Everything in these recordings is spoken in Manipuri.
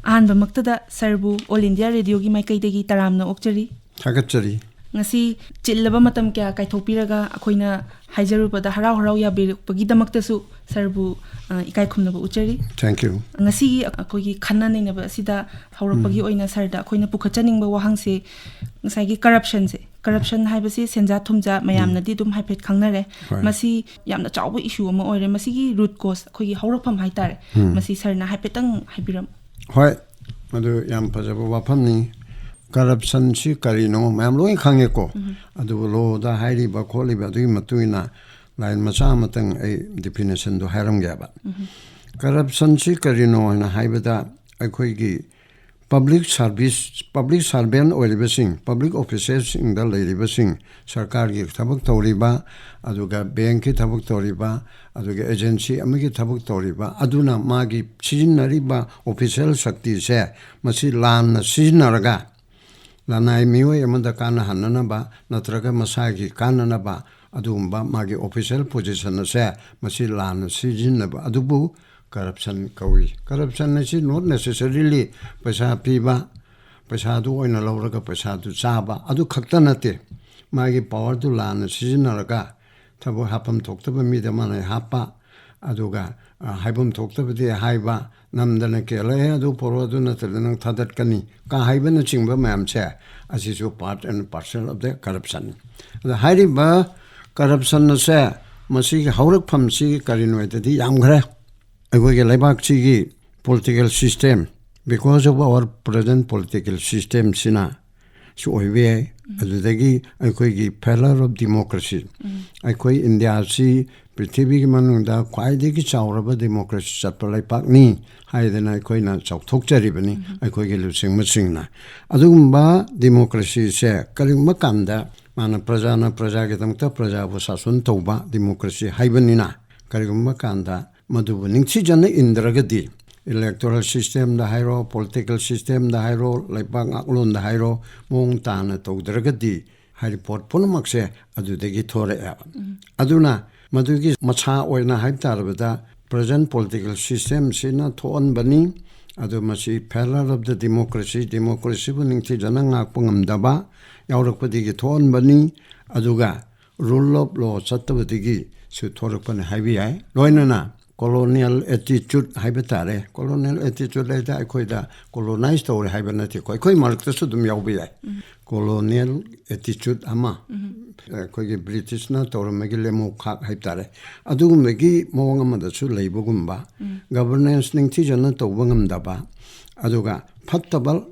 Ahan Bamaktada Sarbu, All India Radio Gi Maikaidagi Taramna Okchari. Thakachari. Ngasi chillaba matam kya kaithopiraga akoina haijarupada harau ya birukpagidamaktasu sarbu ikai khumnaba uchari. Thank you. Ngasi akoigi khanna nainaba sida haurakpagi oina sarda akoina pukhachaninba wahangse ngasai corruption se corruption haibasi senja thumja mayamna di dum haipet khangnare masi yamna chawba issue ama oire masi gi root cause akoigi haurakpham haitare masi sarna haipetang haibiram. Hoi madu yam pajaba waphamni corruption si karino mayam loi khangeko adu lo da hairi ba kholi ba dui matuina line macha matang ai definition do haram ga ba corruption si karino na haibada akhoi gi public servant oilibasing public officers in the lailibasing sarkar gi thabak toriba aduga bank ki thabak toriba aduga agency amagi thabak toriba aduna magi sijinariba official shakti se masi lan sijinaraga Lanai miwe yamanda kana hanana ba natraga masagi kana na ba adumba magi official position se masi lan sijin ba adubu corruption kawi corruption is not necessarily paisa piba paisa du oina lawraga paisa du chaba adu khakta nate magi power du lan sijin raga thabo hapam thoktaba mi da mana hapa aduga haibum thoktaba de haiba namdana kele adu porodu na tadana thadat kani ka haibana chingba mam che asisu part and parcel of the corruption the hairi ba corruption na se masi haurak pham si karinoi tadi yam ghara agoi ge laibak chi gi political system because of our present political system sina so oive adudagi agoi gi pillar of democracy agoi india si Prithvi ki manungda khwaidagi chawraba democracy chatpa laipak ni haidana koina chawthokchari bani akoi ge lusing masingna adugumba democracy se kalimba kamda mana praja ge tamta praja bu sasun tawba democracy haibanina kalimba kanda madubu ningchi jana indragadi electoral system da hairo political system da hairo laipak aklon da hairo mong tana tawdragadi hai report punamakse adudagi thore aduna Madugi macha oina haibtarabada present political system sina thon bani adu masi pillar of the democracy buningti jana ngakpa ngamdaba yaurakpadi gi thon bani aduga rule of law chattabadi su thorakpani haibi ai loinana colonial attitude haibatare colonial attitude laida akoida colonized or haibanati koi markta su dum yaubi ai colonial attitude ama koigi British na tormegi lemu khak haitare adugumegi mawang amada su leibugumba governance ningthi jana tawbangam daba aduga phattabal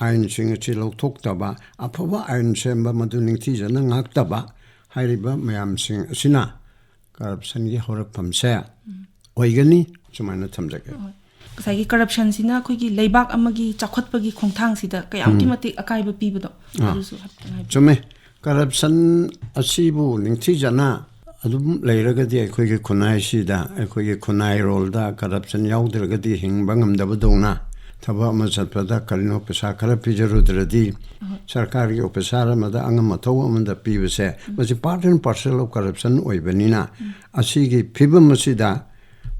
ain sing chi lokthokdaba aphaba ain semba madu ningthi jana ngaktaba hairiba mayam sing asina corruption gi horak phamse oigani sumaina thamjake Kasai corruption sina koigi leibak amagi chakhotpagi khongthang sida kayam ki mati akaiba pibado adusu chume corruption asibu ningthi jana adum leiragadi akoigi khunai sida akoigi khunai role da corruption yaudragadi hingbangam dabadona thaba ama chatpada kalino pesa khara pijarudradi sarkar gi opesara mada angam thaw amanda pibase masi part and parcel of corruption oibanina asigi phibam asida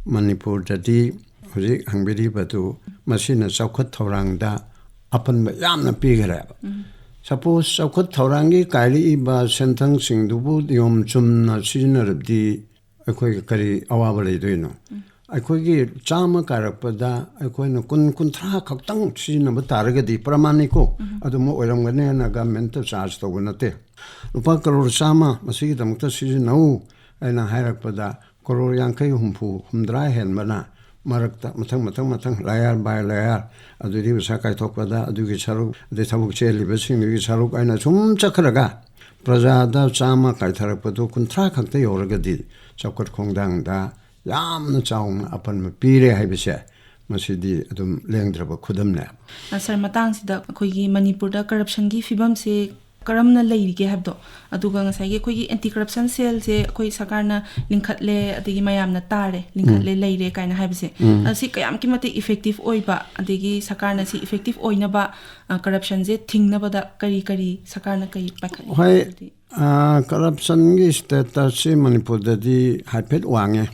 Manipur dadi Hoji hangbiri batu masina chawkhat thorangda apan yamna pigara suppose chawkhat thorangi kaili ba senthang singdubu yom chumna sinarabdi akoi kari awaba leidoino akoi gi chama karakpada akoi na kun thra khaktang sinaba taragadi pramaniko adumo oiramgane na government charge tobunate rupa crore chama masigi damukta sinau aina hairakpada crore yankai humpu humdra henbana Marakta matang layar by layar adudi sakai thokpada adugi saruk de thabuk cheli besing gi saruk aina chum chakraga prajada chama kai tharapadu kunthra khakta yoragadi chawkat khongdang da yamna chaung apan pire haibese masidi adum lengdraba khudamne sar matang sida khoigi Manipur da corruption gi fibam se karamna leirige habdo aduga ngasai ge khoigi anti corruption cell se khoi sakarna lingkhatle adigi mayamna tare lingkhatle leire kaina habse asi kayam ki mate effective oiba adigi sakarna si effective oina ba corruption je thingna bada kari sakarna kai pakha hoi corruption gi status se Manipur dadi haipet wange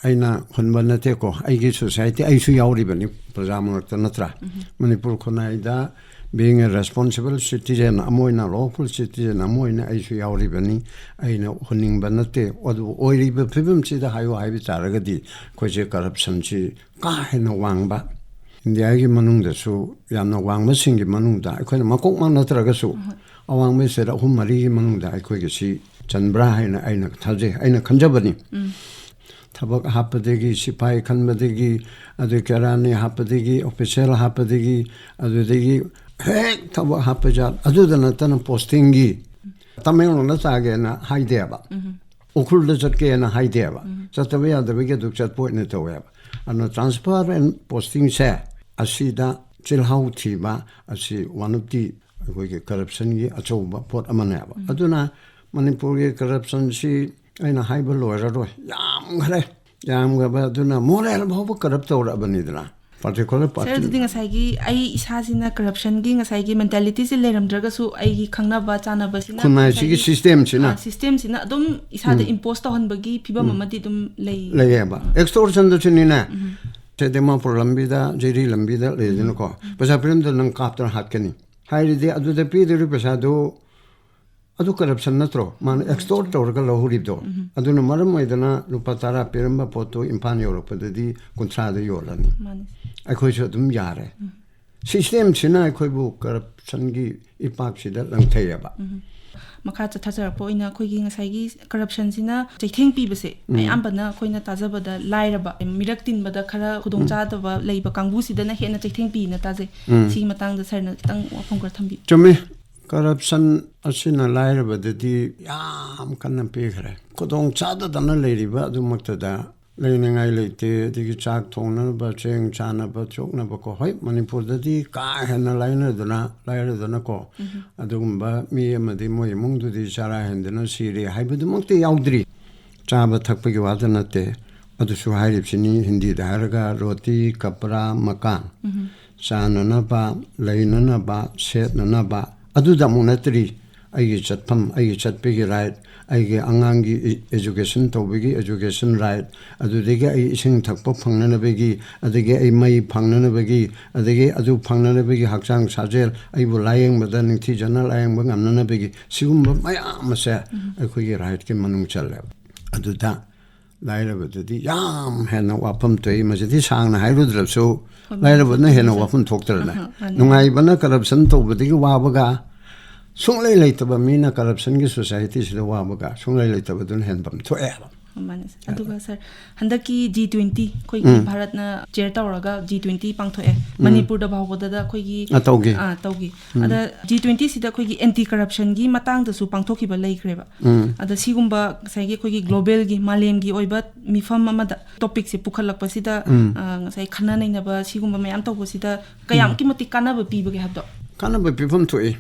aina khunban te ko aigi society ai su yauri bani prajamak tanatra Manipur khonaida being a responsible citizen amoina lawful citizen amoina ai su yauri bani aina huning banate odu oiri be phibum chi da hayo hai bitaragadi ko je corruption chi ka hena wangba India gi manung da su yamna wangba singi manung da ko makok man natraga su awang me sera humari gi manung da ko gi si chanbra haina aina thaje aina khanjabani tabak hapadegi sipai khanbadegi adu karani hapadegi official hapadegi adu degi hek tabak hapajal adu dana tan posting gi tameng na sage na haideba ukul da chatke na haideba chatabe ya da bege duk chat point ne taweba ano transfer and posting se asida chilhau thiba asi one of the corruption gi achouba pot amanaba aduna Manipur gi corruption si aina haiba loira ro yam gare yam ga ba duna moral bhaw corrupt ora banidna particular party sir dinga saigi ai isasina corruption gi nga saigi mentality se leram draga su ai gi khangna ba chana ba sina kunai si gi system sina adum isada impose to hon bagi phibam amadi dum lei ba extortion do chinina te dema por lambida jeri lambida le dino ko pasa prem do nang kaptar hat kani hairi de adu de pi de pasa do adu corruption natro man extort torga lohuri do adu no maram maidana lupatara peramba poto Imphal Europe de kontra de yorani akhoi so dum yare system china akhoi bu corruption gi ipak sida langthaya ba makha cha thachar po ina khoi gi ngasai gi corruption sina chaitheng pi base ayam bana khoina tajaba da lairaba mirak tin bada khara khudong cha da ba leiba kangbu sida na hena chaitheng pi na taje si matang da sarna tang wafong kar thambi chumi corruption asina lairaba de yam kanna pe khare khudong cha da na leiriba du makta da leningai leite digi chak thongna ba cheng chana ba chokna ba ko hoi Manipur da di ka hena laina dana ko adugumba mi amadi moi mung du di chara hendana siri haibu makte yaudri chaba thakpa gi wadana te adu su hairip sini hindi da harga roti kapra makan chana na ba leina na ba set na ba adu da munatri ai chatpam ai chatpe gi right ai angangi education to bigi education right adu dege ai ising thakpa phangna na begi adege ai mai phangna na begi adege adu phangna na begi hakchang sajel ai bu layeng bada ningthi janal layeng bang amna na begi sigum maya masa ai khoi gi right ke manung challe adu da laira bada di yam hena wapam toi ma ji sang na hai rudra so laira bada hena wapam thoktar na nungai bana corruption to badi wa baga sunglai leitaba mina corruption gi society sida wabaga sunglai leitaba dun henbam thoeba manis aduga sir handaki G20 khoi bharat na chair tawraga G20 pangthoe Manipur da bhawda da khoi gi tawgi ada G20 sida khoi gi anti corruption gi matang da su pangthoki ba leikreba ada sigumba sai gi khoi gi global gi malem gi oiba mifam amada topic se pukhalakpa sida sai khana nei na ba sigumba mayam tawbo sida kayam ki mati kana ba pi ba ge habdo kana ba pifam thoi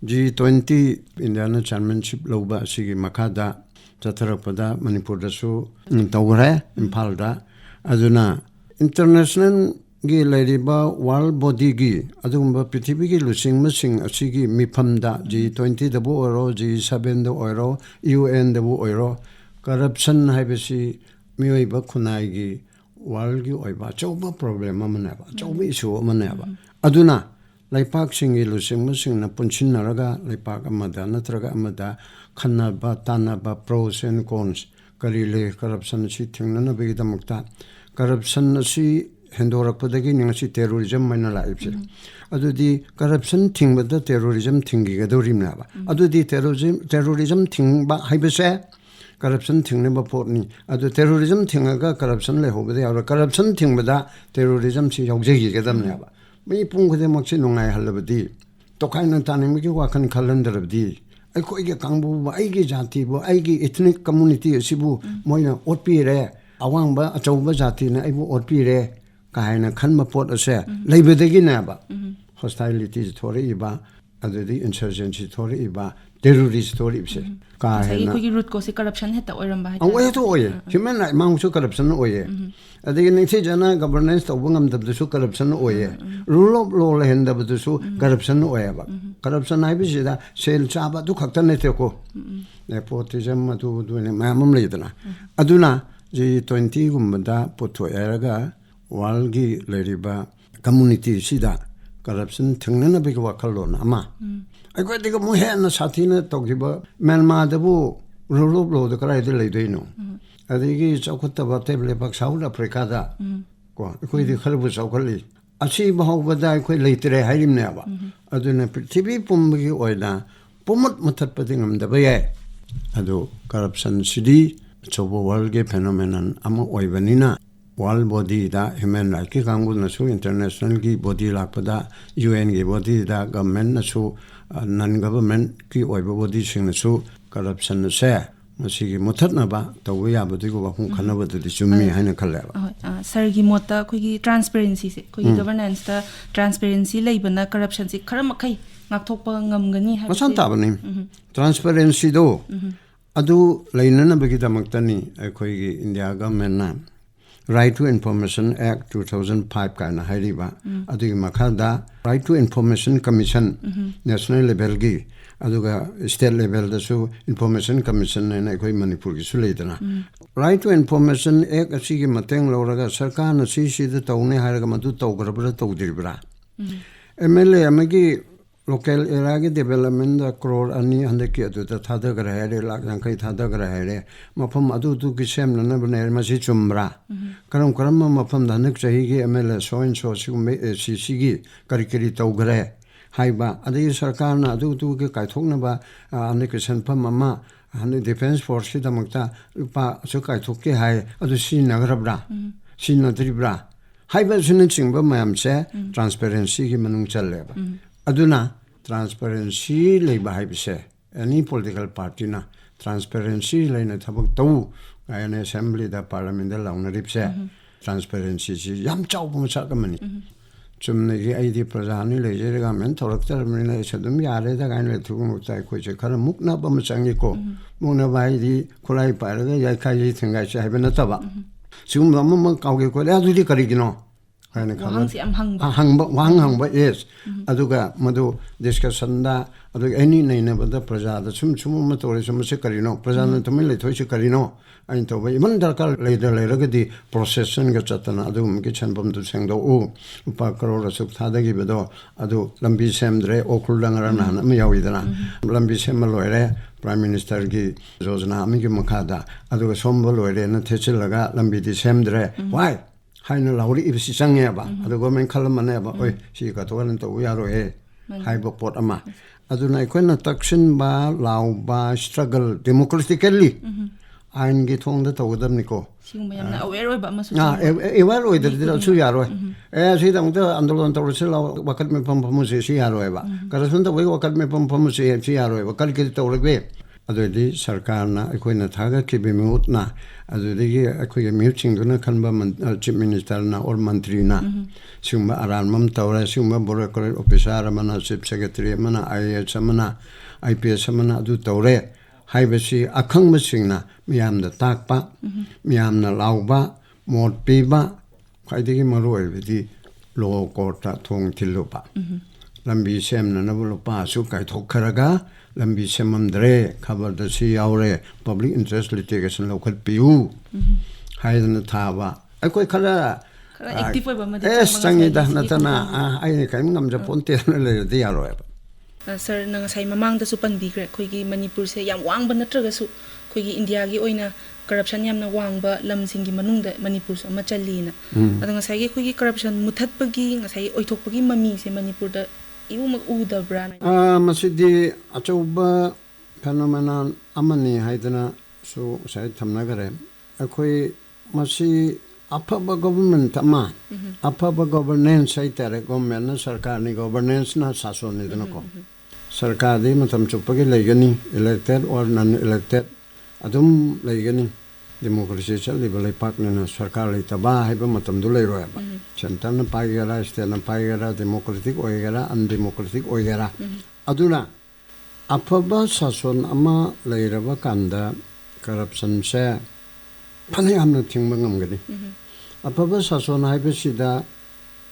G20 Indiana Chairmanship Loba Sigi Makada Tatarapada Manipur da su Tawre Imphal da aduna international gi leriba world body gi adumba prithibi gi lusing masing asigi mifam da G20 da bu oro G7 da oro UN da bu oro corruption haibasi mioi ba khunai gi world gi oiba choba problem amana ba chobi issue amana ba aduna Laipak singi lusing masing na punchin naraga laipak amada natraga amada khanaba tanaba pros and cons karile corruption si thingna na begi damakta corruption si hendorak padagi ningasi terrorism maina laipse adudi corruption thingbada terrorism thingi ga dorimna ba adudi terrorism thingba haibase corruption thingne ba potni adu terrorism thingaga corruption le hobade ya corruption thingbada terrorism si yaujegi ga damna ba May pungkode maksin nungai halabadi. Tokai na taning miki wakan kalandarabdi. Ay ko ige kangbu ba ay gi jati bo ay gi ethnic community sibu moina otpi re awang ba achau ba jati na ay bu otpi re kai na khan ma pot ase leibedegi na ba hostility thori ba adudi insurgency thori ba terrorist thori bse ka hai na ko gi root ko se corruption heta oiram ba awai to oye human right mang su corruption oye adigi ningsi jana governance to bungam dab su corruption oye rule of law le henda bu su corruption oye ba corruption ai bi da sel cha ba du khakta ne te ko nepotism ma du ne mamam le dana aduna G20 gumda puto eraga walgi leriba community sida corruption thingnana big wakalon ama I got the muhen satina togiba melma debu rululo the cry de ledino I think it's a kutaba table back South Africa go the helbu sokali achi bahobada quite later hirim never aduna TV pumbi oida pumut mutapating the bay ado corruption city chobo walge phenomenon ama oibanina world body da human rights ki kangul na su international ki body lakpada UN ki body da government na su non government ki oiba body sing na su corruption na se masigi muthatna ba tawu ya bodi ko ba khung khana ba de chummi haina khalla sir gi mota khoi gi transparency se khoi governance ta transparency leibana corruption se khara makai ngakthokpa ngamgani ha masan ta bani transparency do adu lainana bagi damaktani khoi gi India government na Right to Information Act 2005 kana hairiba adu makhada Right to Information Commission national level gi aduga state level da su Information Commission na koi Manipur gi su leidana Right to Information Act asigi mateng loraga sarkar na si da tawne haraga madu tawgrabra tawdiribra MLA amagi local area development da crore ani hande ki adu ta thada gra hai lakh jankai thada gra hai mafam adu tu ki sem na bane ma si chumra karam mafam da nak chahi gi MLA so in so si me si gi karikiri taw gra haiba adi sarkar na adu tu ki kai thok na ba ane ki san pham mama ane defense force ki damakta pa so kai thok ki hai adu si nagrabra si nadribra haiba sunan chingba mayam che transparency ki manung challe ba aduna transparency leiba haibise any political party na transparency leina thabak tau ayane assembly da parliament da launa ripse transparency ji yam chau bum sa kamani chumne gi id prajani leje ga men thorak tar mina chadum yare da gain le thugum tai ko che khara mukna bam changi ko muna bai di khulai pa ra ya khai ji thinga che haibena taba sum bam kaw ge ko la du di kari gino hangba yes aduga madu discussion da aduga any naina bada praja da sum matore sum se karino praja na tamil le thoi se karino ain to bai man darkar leader raga di procession ga chatana adum ki chanbam du sengdo u upa crore suk thada gi bedo adu lambi semdre okul dangara na na mi yawidana lambi sem loire prime minister gi jojana ami gi makhada aduga sombo loire na thechilaga lambi di semdre why haina lauri ibsi changya ba adu government khalamane ba oi si ka to nan to yaro he hai ba pot ama adu nai ko na takshin ba law ba struggle democratically ain gi thong da to dam ni ko sigum yam na aware oi ba ma su aware oi da su yaro si dang da andolon to se law wakat me pam pam se si yaro ba karasun da wei wakat me pam pam se si yaro ba kal ki to re adu di sarkar na ko na thaga ki be mut na adu di ko ye meeting na khanba chief minister na or mantri na sumba aran mam tawra sumba bureaucrat officer mana chief secretary mana IAS mana IPS mana adu tawre haibasi akhang masing na miyam da takpa miyam na lawba mot piba khaidigi maroi di lo korta thong thilupa lambi sem na nabulo pa su kai thokharaga lambi semamdre khabar da si yaure public interest litigation local PU haidana thaba akoi khala active oi ba ma es changi da natana ai kai ngam ja ponte le de yaro sir na ngasai mamang da su panbi gre khoi gi Manipur se yam wang ba natraga su khoi gi India gi oina corruption yam na wang ba lam sing gi manung da Manipur sa ma challi na adu ngasai gi khoi gi corruption muthat pa gi ngasai oithok pa gi mami se Manipur da iu mak u da bra masidi achauba phenomenon amani haidana so sai thamna gare akhoi masi apaba government ama apaba governance sai tare government na sarkar ni governance na sason ni dana ko sarkar di matam chupagi legani elected or non elected adum legani democracy chali balai pak na sarkar le taba haiba matam du lei roya ba center na paigara state na paigara democratic oigara undemocratic oigara aduna apaba sason ama leiraba kanda corruption se phane amna thingba ngamgani apaba sason haibasida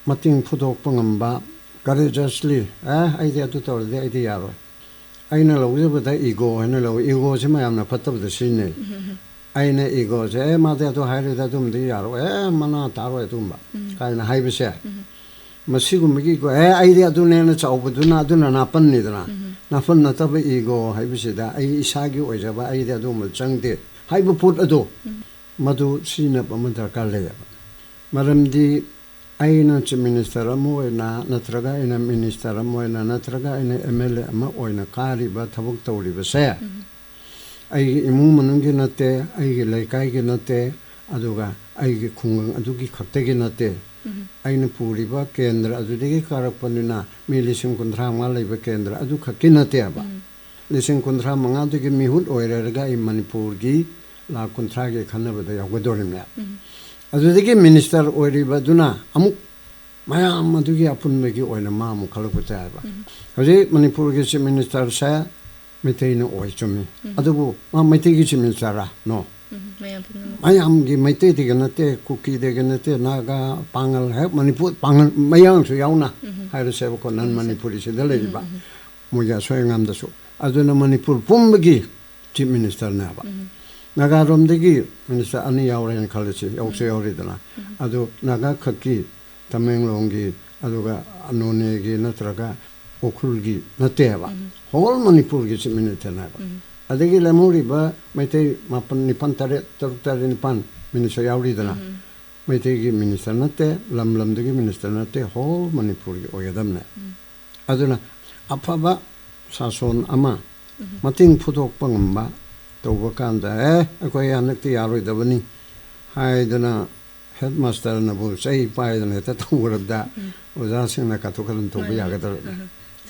mating phudok pangamba courageously idea to tell the idea aina lo ego aina lo ego se mayamna phatab da sine aina ego se ma de to haire da tum di yaro mana taro tumba kaina haibe se masigum gi ko idea du ne na chau bu na du na pan ni da na pan na ta ego haibe se da ai isa gi oi ja ba idea du mal chang de haibe put ado madu sina pa man ka le maram di aina chief minister amoina natraga ina minister amoina natraga ina MLA ama oina kari ba thabuk tawli ba se ai imung manungi nate ai laikai gi nate aduga ai gi khungang adugi khakte gi nate aina puri ba kendra adudigi karak panina mi lising kundra ma leiba kendra adu khakki nate aba lising kundra manga dugi mihut oirerga I Manipur gi la kundra gi khanna ba da yagodorim ya adudigi minister oiriba duna amuk mayam adugi apun megi oina ma amuk khalak ba ba haji Manipur gi chief minister sa Meteina oi chumi adubu ma Meitei gi chief minister ra no mayam gi Meitei de ganate kuki de ganate naga pangal hai Manipur pangal mayang su yauna hai se ko nan Manipuri se de le ba muja so ngam da so aduna Manipur pumgi chief minister na ba naga rom de gi minister ani yawren khalachi yawse yawri dana adu naga khaki Tamenglong gi aduga anone gi natraga okhul gi nateba whole Manipur gi chief minister na ba adagi lamuri ba Meitei mapan nipan tare taruk nipan minister yawri dana Meitei gi minister nate lam de gi minister nate whole Manipur gi oyadam na aduna apaba sason ama mating phutok pangamba tawba kanda akoi anakti yaroi dabani haidana headmaster na bu sei paidana ta tuurda oza singna katokalan toba yagadar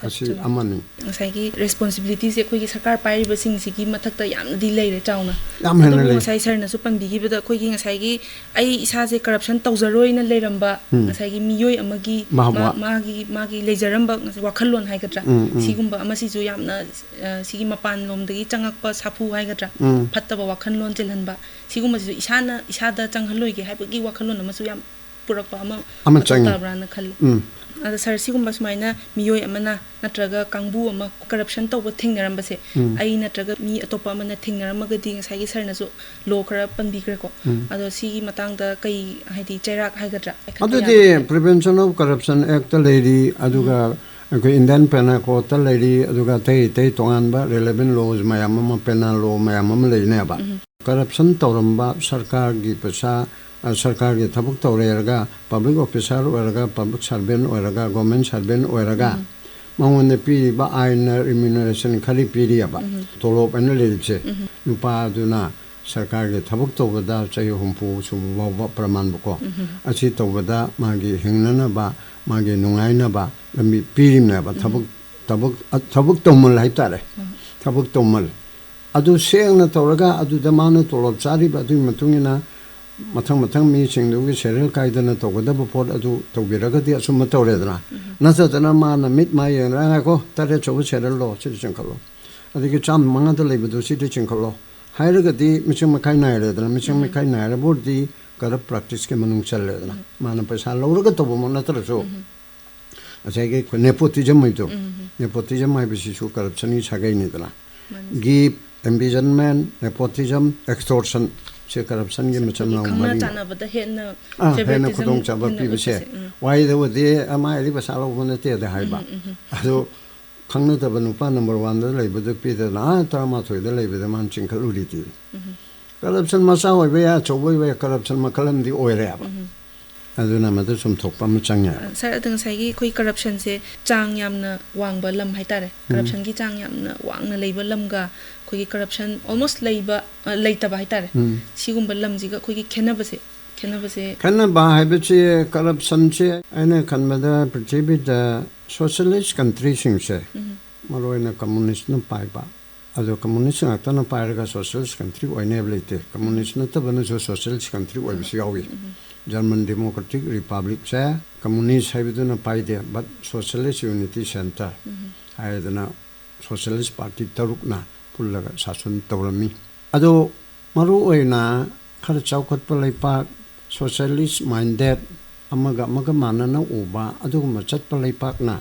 asi amani ngasai responsibility se khoi gi sarkar pairi ba sing sigi mathakta yamna di leire chauna yam hena le ngasai sar na su panbi gi bada khoi gi ngasai gi ai isa se corruption tawzaroi na leiramba ngasai gi miyoi amagi magi leijaramba ngasai wakhalon hai gadra sigumba amasi ju yamna sigi mapan lom dagi changakpa sapu hai gadra phattaba wakhalon chelhanba sigumba ju isada changhaloi gi haibagi wakhalon amasu yam purakpa ama changtabra na khali ada sar sigumba sumaina miyoi amana natraga kangbu ama corruption tawba thingnarambe ai natraga mi atopa amana thingnaramagadi ngasai gi sarna su law khara panbikre ko ado sigi matangda kai haidi chairak haigadra adudi Prevention of Corruption Act lady aduga ko Indian Penal Code lady aduga tei tongan ba relevant laws mayam ma penal law mayam ma leine ba corruption tawramba sarkar gi pesa sarkar gi thabuk tawrega public officer oiraga public servant oiraga government servant oiraga mangone pi ba aina remuneration khali piriya ba tolop an lelipse nupa duna sarkar gi thabuk tawbada chai humpu subu ba praman ko asi tawbada magi hingnana ba magi nungaina ba lambi pirimna ba thabuk tawmal haitare thabuk tawmal adu sengna tawraga adu damana tolop chari ba du matungina mathang mi singdu serial kaidana tawgadaba pot adu tawbiragadi asuma tawredana nasatana mana mit ma yengra ko tare chobu serial lo chiri chingkalo adigi cham manga da lebedu chiri chingkalo hairagadi miching makai nairedana miching makai naira bordi karap practice ke manung challedana mana paisa lawraga tobo mona taraso asai ke nepotism mai bisi su corruption ni sagai ni dana give embezzlement nepotism extortion se corruption gi macam na mari chana bada hena khudong chaba pi bise why the way amai ri basalo bone te de haiba ado khangna da nupa number 1 da lei bada pi da na ta ma thoi da lei bada man chingkhal uri ti corruption ma sa hoi be ya choboi be corruption ma kalam di oire ba aduna ma da sum thokpa ma changya sar adang sai gi koi corruption se chang yamna wangba lam haitare corruption gi chang yamna wangna leiba lamga koi corruption almost leiba leitaba haitare sigumba lamji ga koi khenabase ba haibe corruption che ane kanmada prithvi da socialist country sing se maroina communist na pai ba ado communist na ta na pai ga socialist country oine blete communist na ta bana socialist country oi bisi yawi German Democratic Republic se communist haibe na pai de but socialist unity center haidana socialist party taruk na pullaga sasun tawrami ado maru oina khar chawkhat pa leipa socialist minded amaga manana uba aduguma chat pa leipak na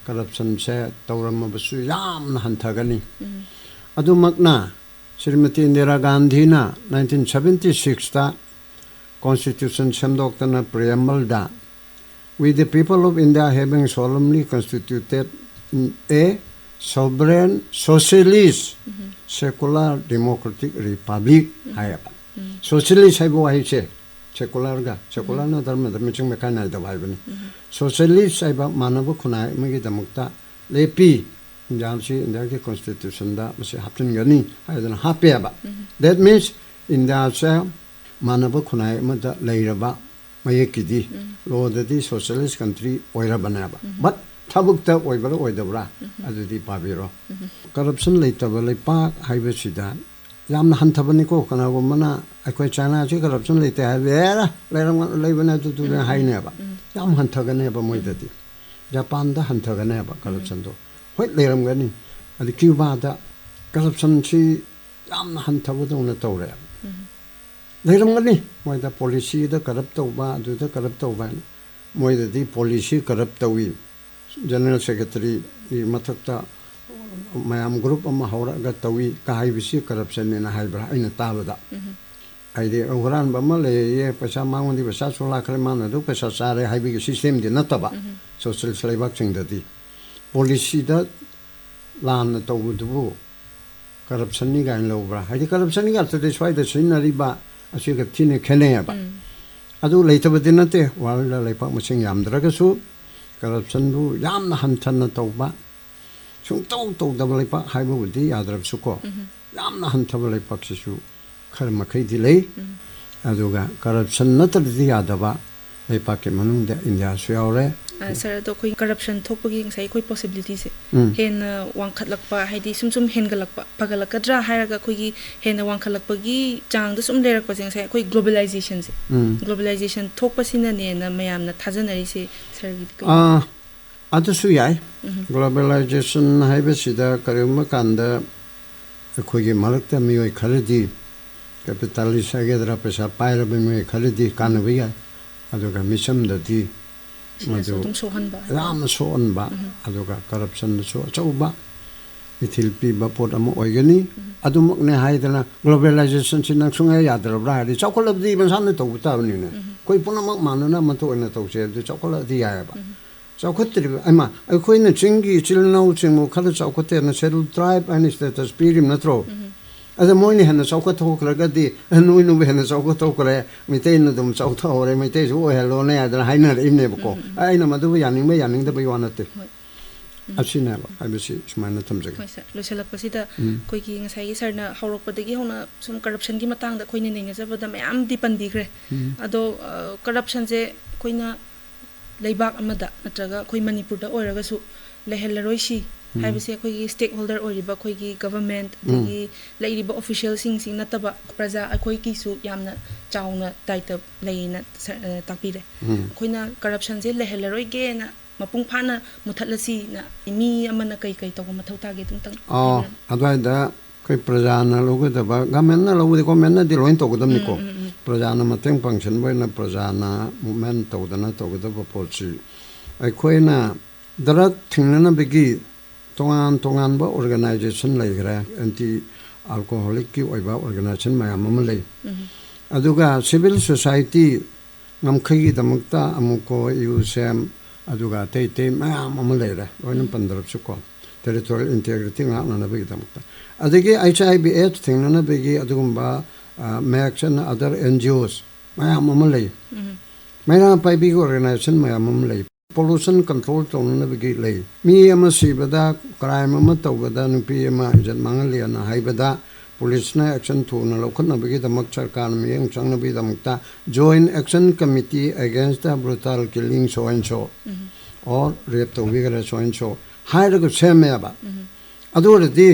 corruption se tawrama basu yam na hanthagani adu makna Srimati Indira Gandhi na 1976 ta Constitution semdoktana preamble da we the people of India having solemnly constituted a sovereign socialist secular democratic republic hayaba socialist haibo haise secular ga secular na dharma meching mekanai da bhaibani socialist haiba manaba khunai magi damukta lepi jamsi India ke constitution da mase haptin gani haidana hapeba that means India sa manaba khunai amada leiraba mayekidi law the socialist country oirabanaba but tabukta oibara oidabra adudi pabiro corruption leitaba leipa haibesida yamna hantabani ko kana gomana akoi China chi corruption leite haibera leiram leibana tu haineba yam hantagane ba moidadi Japan da hantagane ba corruption do hoi leiram gani adi Cuba da corruption chi yamna hantabado na tawre leiram gani moida policy da corrupt tawba adu da corrupt tawba moidadi policy corrupt tawi General Secretary mathakta mayam group ama hauraga tawi kahaibisi corruption na haibra aina tabada aide oran bama le ye pesa mangondi pesa sola klemana do pesa sare haibi system di nataba social slaveback singdadi policy da lan tawdu corruption ni gain lobra haidi corruption ni arte de swai de sinari ba asiga tine khene ba adu leitabadi nate wala leipa masing yamdraga su corruption bu yamna hanthana tawba sung taw da leipa haibu di yadrab su ko yamna hanthaba leipa sisu khar makhai di lei aduga corruption natar di yadaba leipa ke manung da India su yaure sir to koi corruption thokpagi sai koi possibility se hen wangkhatlakpa haidi sum hengalakpa pagalakadra hairaga koi hen wangkhatlakpagi chang da sum lerakpa jeng sai koi globalization se globalization thokpasina ne na mayamna thajanari se sir gi adu su yai globalization haibesida karima kanda koi gi malakta miyoi kharidi capitalist agedra pesa paira miyoi kharidi kanbi ya aduga misam da di madu ram sohan ba aduga corruption so chauba ithilpi ba pot am oigani adumok ne haidana globalization sinang sunga yadra ri chocolate di ban to ta ni ne koi punamak manuna manto na to che du chocolate di ya ba chocolate ama koi na chingi chilnau chingmu khala chocolate na settle tribe and status pirim na tro ada moini hana chauka thokra di nui nu hana chauka thokra mitei na dum chauka ore mitei so hello ne ada haina imne bako aina madu yaning da bayanate asina ba abisi smana tamjag lo selak pasida koi ki ngasai gi sarna horok padagi hona sum corruption gi matang da koi ne ne ngajabada mayam di pandi gre ado corruption je koina leibak amada natraga koi Manipur da oiraga su lehellaroi si haibase koi stakeholder oriba koi gi government digi lairiba official sing nataba praja koi ki su yamna chauna taita leina tapire koina corruption je lehellaroi ge na mapung phana muthatlasi na mi amana kai to mathau ta ge tung tang adwai da koi praja na logo da ba government na logo de government na di loin to godam ni ko praja na mateng function boy na praja na movement to da na to da ba porchi ai koi na darat thingna na begi tongan ba organization laigra anti alcoholic ki oiba organization mayam am lei aduga civil society ngamkhagi damakta amuko usm aduga te mayam am leira loin pandrab su ko territorial integrity nga na begi damakta adigi HIV/AIDS thing na begi adugumba max and other NGOs mayam am lei mayna pai big organization mayam am lei pollution control to na bigi lei mi ama sibada crime ama tawada nupi ama jan mangalia na haibada police na action to na lokhan na bigi damak sarkar mi ang chang na bi damta joint action committee against the brutal killing so and so or rape to vigara so and so haira ko seme ba adore di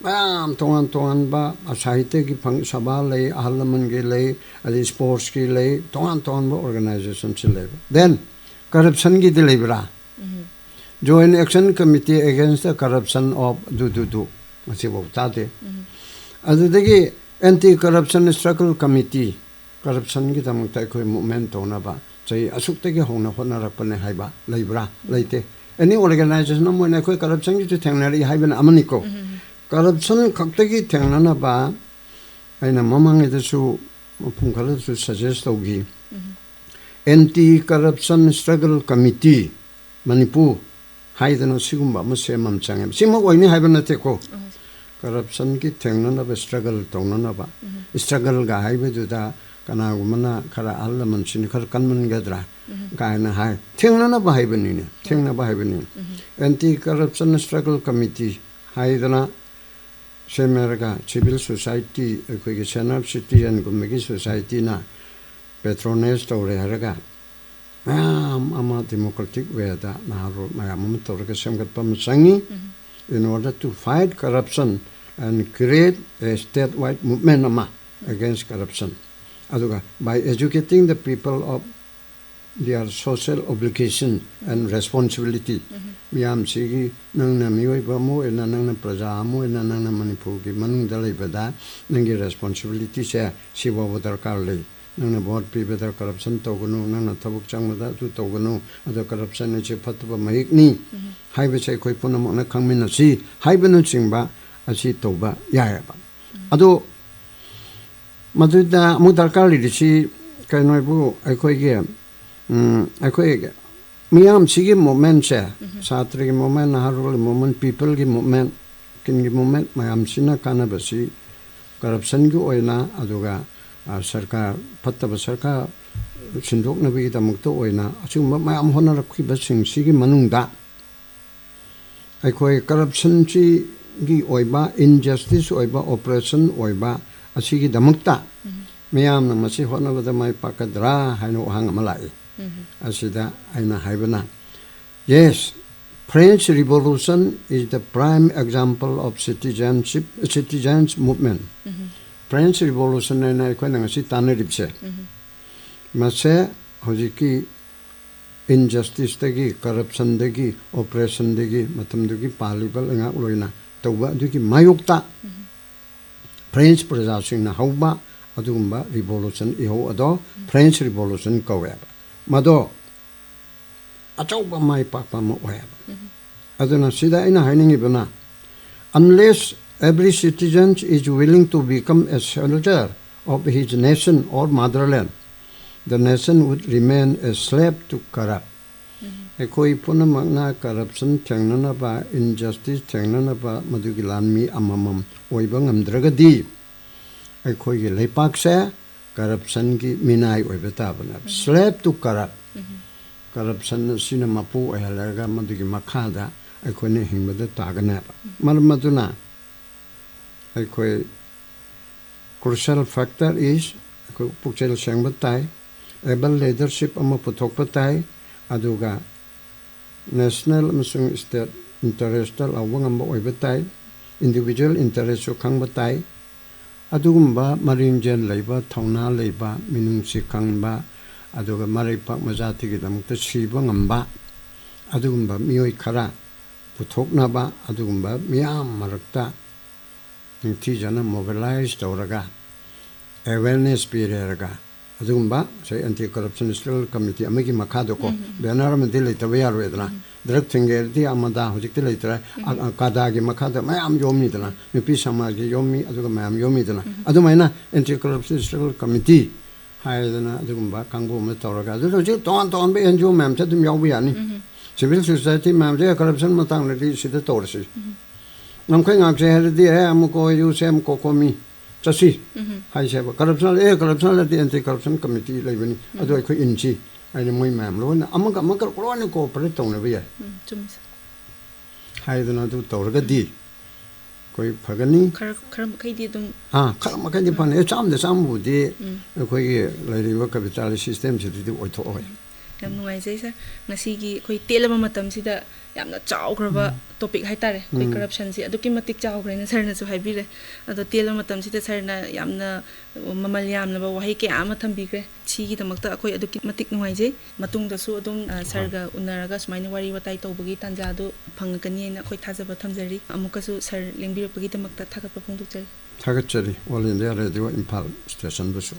bam tongan ba asahite ki phang sabha lei ahlaman ge lei adi sports ki lei tongan ba organization se lei then corruption ki delibera joint action committee against the corruption of do masi bautate adudagi anti corruption struggle committee corruption ki tamta koi movement to na ba chai asukte ki hona hona rapane haiba leibra leite any organization no mo na koi corruption ki thangnari haiba amani ko corruption kaktagi thengnana ba aina mamangidasu mapum khaladasu suggest tawgi anti corruption struggle committee Manipur haidana sigumba ma semam changem sima oini haibana te ko corruption ki thengnana ba struggle tongnana ba struggle ga haibedu da kana gumana khara alla mansin khar kanman gadra kaina hai thengnana ba haibani ne thengna ba haibani anti corruption struggle committee haidana semeraga civil society ko senior citizen gumegi society na patronage tawre haraga ama democratic way da naro mayam tawraga semgatpa machangi in order to fight corruption and create a statewide movement against corruption. Aduga, by educating the people of their social obligation and responsibility, miyam sigi nang na miyoy ba mo ena nang na praja mo ena nang na Manipur ki manung dalay bada nangi responsibility siya siwa wadar karlay nang na board pi bada corruption tawgano nang na Thokchom bada tu tawgano ado corruption na siya pataba mahik ni haiba siya koy punamok na kangmin na si haiba na singba asi tawba yaya ba ado maduda mo darkar lidisi kay noy bu ay koy ge miyam sigi moment siya satri ki moment naharul moment people ki moment kin ki moment mayam sina kana basi corruption ki oina aduga sarkar pataba sarkar sindok na bi damukto oina asum mayam honarap ki basing sigi manungda ay koy corruption si gi oiba injustice oiba oppression oiba asigi damukta miyam na masi honabada may pakadra haino hang malai asida aina haibana yes French Revolution is the prime example of citizens movement French Revolution na ko nang si taniripse mase hojiki injustice dagi corruption dagi oppression dagi matam dagi palibal nga uloina tawba duki mayukta French prajasing na hauba adumba revolution iho ado French Revolution kawe mado achauba mai pakpa mo oya aduna sida ina haining ibana unless every citizen is willing to become a soldier of his nation or motherland the nation would remain a slave to corrupt ekoi punamang na corruption thengnana ba injustice thengnana ba madugi lanmi amamam oiba ngamdragadi ekoi gi leipakse corruption ki minai oibata bana slave to corrupt corruption sina mapu ayalaga madugi makhada ekoi hingbada tagana marmaduna ekoi crucial factor is pukchel sengbatai able leadership ama puthokpatai aduga national amasung state interest awangamba oibatai individual interest so khangbatai adugumba marinjen leiba thauna leiba minungsi khangba aduga maripak majati gi damukta siba ngamba adugumba miyoi khara puthoknaba adugumba miyam marakta ningthi jana mobilize tawraga awareness pireraga adugumba say anti corruption struggle committee amagi makhado ko benaram dile tabya roedna drug thinger di amada hojikte leitra kada gi makhada mayam yomi dana nupi samaj gi yomi aduga mayam yomi dana adumaina anti corruption struggle committee haidana adugumba kangbo ma tawraga adu ji ton be NGO ma'am chadum yaw yani civil society ma'am je corruption matang le sida tawrsi namkhai ngak je herdi amuko yu sem ko komi chasi hai seba corruption the anti corruption committee leibani adu ai khoi inchi ai moi ma'am lo na amaka ko ni cooperate tong le ya chumsa haidana du tawraga di koi phagani khar makai di dum khar makai di pan e cham de sambu di koi gi leiriwa capital system si di oitho oi yam nuai jai sa ngasi gi khoi telama matam sida yamna chawgraba topic haitare koi corruption si aduki matik chawgrena sarna su haibire ado telama matam sida sarna yamna mamal yamna ba wahi ke ama thambigre chi gi damakta khoi aduki matik nuai jai matung da su adum sarga unaraga smaini wari watai tawbagi tanja du phangakani na khoi thajaba thamjari amuka su sar lengbirapagi damakta thagapa phongdokjari thagachari all India radio Imphal station busu